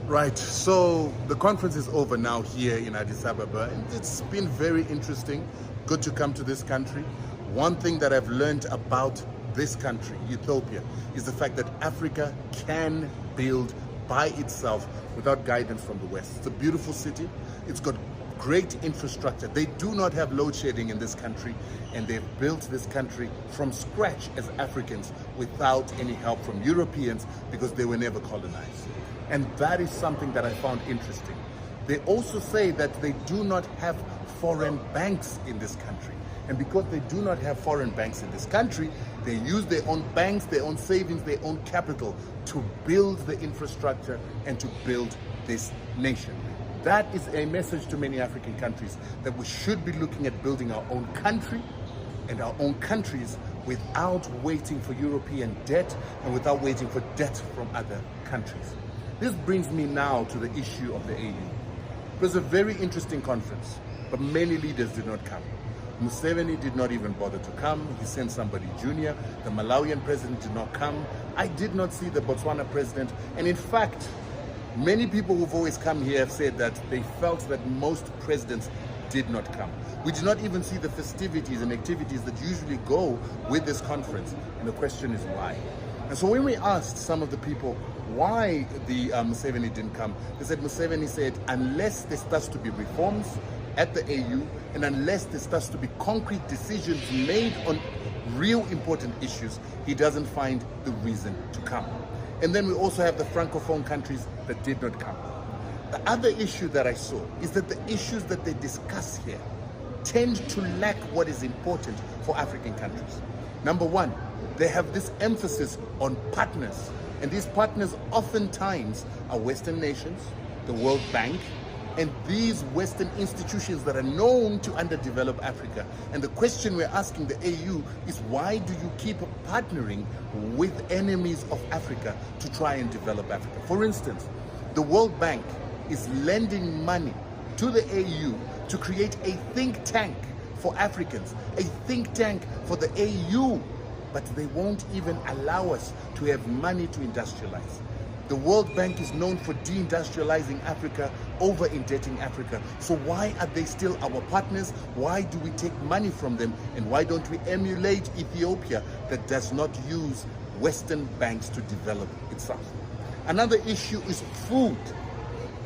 Right, so the conference is over now here in Addis Ababa, and it's been very interesting. Good to come to this country. One thing that I've learned about this country, Ethiopia, is the fact that Africa can build by itself without guidance from the West. It's a beautiful city. It's got great infrastructure. They do not have load shedding in this country, and they've built this country from scratch as Africans without any help from Europeans because they were never colonized. And that is something that I found interesting. They also say that they do not have foreign banks in this country. And because they do not have foreign banks in this country, they use their own banks, their own savings, their own capital to build the infrastructure and to build this nation. That is a message to many African countries that we should be looking at building our own country and our own countries without waiting for European debt and without waiting for debt from other countries. This brings me now to the issue of the AU. It was a very interesting conference, but many leaders did not come. Museveni did not even bother to come. He sent somebody junior. The Malawian president did not come. I did not see the Botswana president. And in fact, many people who've always come here have said that they felt that most presidents did not come. We did not even see the festivities and activities that usually go with this conference. And the question is why? And so when we asked some of the people why the Museveni didn't come, they said Museveni said unless there starts to be reforms at the AU and unless there starts to be concrete decisions made on real important issues, he doesn't find the reason to come. And then we also have the Francophone countries that did not come. The other issue that I saw is that the issues that they discuss here tend to lack what is important for African countries. Number one, they have this emphasis on partners. And these partners oftentimes are Western nations, the World Bank, and these Western institutions that are known to underdevelop Africa. And the question we're asking the AU is why do you keep partnering with enemies of Africa to try and develop Africa? For instance, the World Bank is lending money to the AU to create a think tank for Africans, a think tank for the AU, but they won't even allow us to have money to industrialize. The World Bank is known for deindustrializing Africa, over-indebting Africa. So why are they still our partners? Why do we take money from them? And why don't we emulate Ethiopia that does not use Western banks to develop itself? Another issue is food.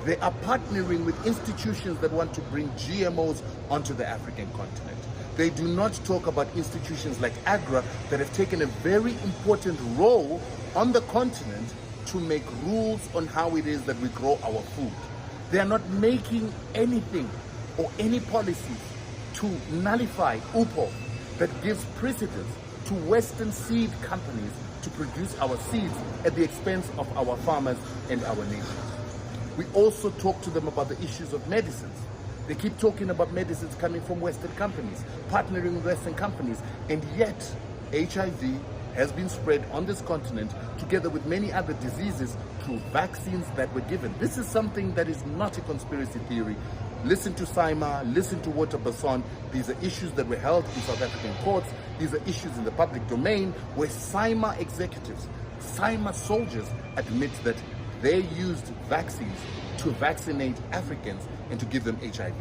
They are partnering with institutions that want to bring GMOs onto the African continent. They do not talk about institutions like AGRA that have taken a very important role on the continent to make rules on how it is that we grow our food. They are not making anything or any policies to nullify UPO that gives precedence to Western seed companies to produce our seeds at the expense of our farmers and our nations. We also talk to them about the issues of medicines. They keep talking about medicines coming from Western companies, partnering with Western companies, and yet HIV has been spread on this continent together with many other diseases through vaccines that were given. This is something that is not a conspiracy theory. Listen to Saima, listen to Walter Basson. These are issues that were held in South African courts. These are issues in the public domain where Saima executives, Saima soldiers admit that they used vaccines to vaccinate Africans and to give them HIV.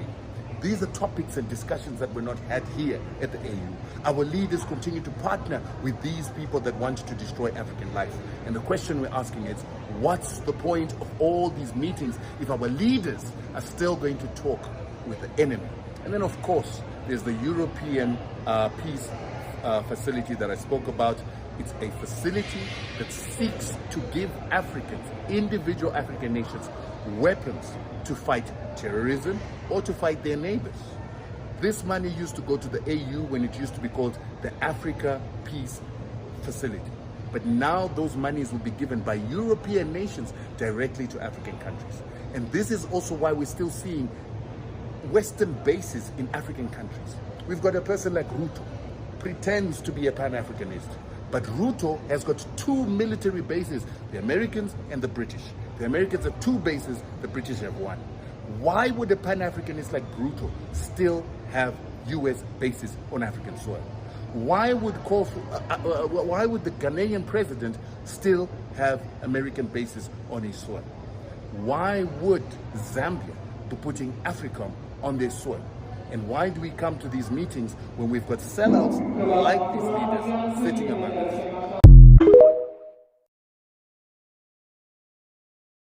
These are topics and discussions that were not had here at the AU. Our leaders continue to partner with these people that want to destroy African life. And the question we're asking is, what's the point of all these meetings if our leaders are still going to talk with the enemy? And then, of course, there's the European peace facility that I spoke about. It's a facility that seeks to give Africans, individual African nations, weapons to fight terrorism or to fight their neighbors. This money used to go to the AU when it used to be called the Africa Peace Facility. But now those monies will be given by European nations directly to African countries. And this is also why we're still seeing Western bases in African countries. We've got a person like Ruto, pretends to be a Pan-Africanist. But Ruto has got two military bases, the Americans and the British. The Americans have two bases, the British have one. Why would a Pan-Africanist like Ruto still have US bases on African soil? Why would the Ghanaian president still have American bases on his soil? Why would Zambia be putting AFRICOM on their soil? And why do we come to these meetings when we've got sellouts like these leaders sitting among us?